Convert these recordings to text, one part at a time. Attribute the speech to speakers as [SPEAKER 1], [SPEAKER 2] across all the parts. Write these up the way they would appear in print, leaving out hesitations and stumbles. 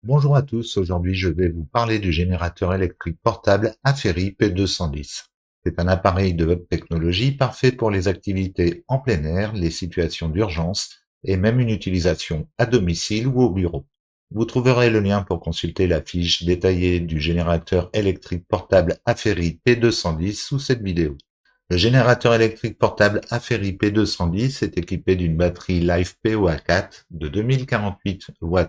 [SPEAKER 1] Bonjour à tous, aujourd'hui je vais vous parler du générateur électrique portable Aferi P210. C'est un appareil de haute technologie parfait pour les activités en plein air, les situations d'urgence et même une utilisation à domicile ou au bureau. Vous trouverez le lien pour consulter la fiche détaillée du générateur électrique portable Aferi P210 sous cette vidéo. Le générateur électrique portable Aferi P210 est équipé d'une batterie LiFePO4 de 2048 Wh,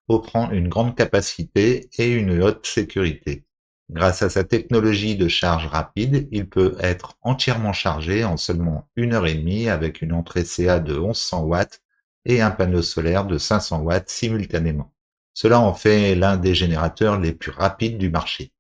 [SPEAKER 1] offrant une grande capacité et une haute sécurité. Grâce à sa technologie de charge rapide, il peut être entièrement chargé en seulement 1 heure et demie avec une entrée CA de 1100 watts et un panneau solaire de 500 watts simultanément. Cela en fait l'un des générateurs les plus rapides du marché.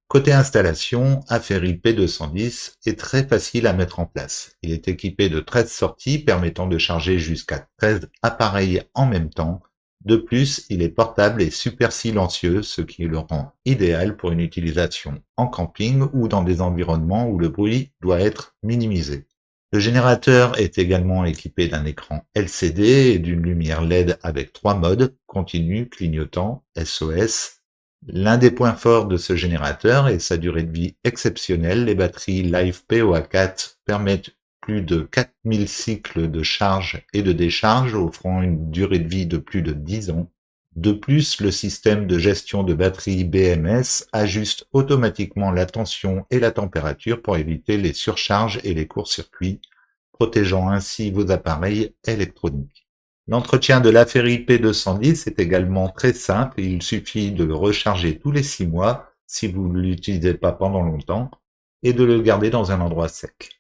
[SPEAKER 1] Côté installation, Aferi P210 est très facile à mettre en place. Il est équipé de 13 sorties permettant de charger jusqu'à 13 appareils en même temps. De plus, il est portable et super silencieux, ce qui le rend idéal pour une utilisation en camping ou dans des environnements où le bruit doit être minimisé. Le générateur est également équipé d'un écran LCD et d'une lumière LED avec 3 modes, continu, clignotant, SOS. L'un des points forts de ce générateur est sa durée de vie exceptionnelle. Les batteries LiFePO4 permettent plus de 4000 cycles de charge et de décharge, offrant une durée de vie de plus de 10 ans. De plus, le système de gestion de batterie BMS ajuste automatiquement la tension et la température pour éviter les surcharges et les courts-circuits, protégeant ainsi vos appareils électroniques. L'entretien de l'Aferi P210 est également très simple, il suffit de le recharger tous les 6 mois si vous ne l'utilisez pas pendant longtemps et de le garder dans un endroit sec.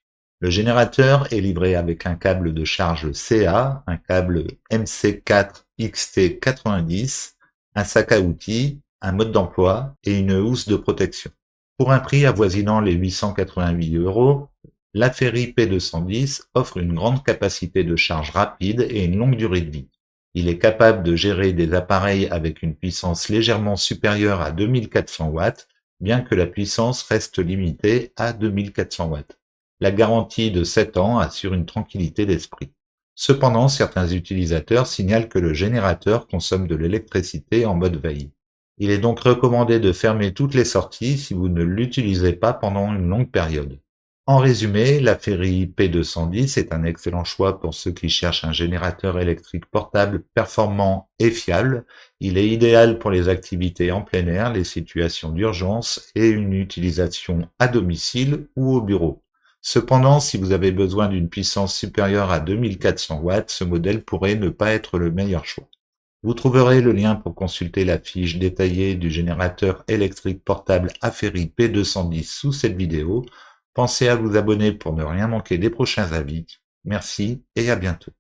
[SPEAKER 1] Le générateur est livré avec un câble de charge CA, un câble MC4XT90, un sac à outils, un mode d'emploi et une housse de protection. Pour un prix avoisinant les 888 €, l'Aferi P210 offre une grande capacité de charge rapide et une longue durée de vie. Il est capable de gérer des appareils avec une puissance légèrement supérieure à 2400 watts, bien que la puissance reste limitée à 2400 watts. La garantie de 7 ans assure une tranquillité d'esprit. Cependant, certains utilisateurs signalent que le générateur consomme de l'électricité en mode veille. Il est donc recommandé de fermer toutes les sorties si vous ne l'utilisez pas pendant une longue période. En résumé, l'Aferi P210 est un excellent choix pour ceux qui cherchent un générateur électrique portable performant et fiable. Il est idéal pour les activités en plein air, les situations d'urgence et une utilisation à domicile ou au bureau. Cependant, si vous avez besoin d'une puissance supérieure à 2400 watts, ce modèle pourrait ne pas être le meilleur choix. Vous trouverez le lien pour consulter la fiche détaillée du générateur électrique portable Aferi P210 sous cette vidéo. Pensez à vous abonner pour ne rien manquer des prochains avis. Merci et à bientôt.